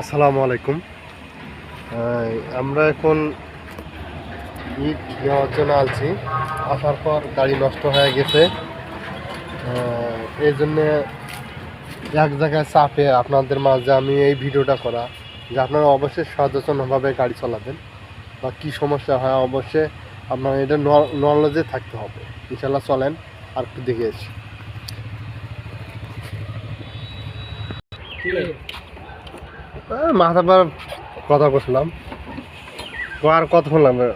আসসালামু আলাইকুম। আমরা এখন ইট নেওয়ার জন্য আলছি। আসার পর গাড়ি নষ্ট হয়ে গেছে, এই জন্যে এক জায়গায় চাপে আপনাদের মাঝে আমি এই ভিডিওটা করা, যে আপনারা অবশ্যই সচেতনভাবে গাড়ি চালাবেন, বা কী সমস্যা হয় অবশ্যই আপনার এটা নলেজে থাকতে হবে। ইনশাল্লাহ চলেন আর একটু দেখে এসি। মাথা বার কথা বলছিলাম, আর কতক্ষণ লাগবে?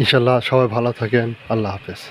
ইনশাল্লাহ সবাই ভালো থাকেন। আল্লাহ হাফেজ।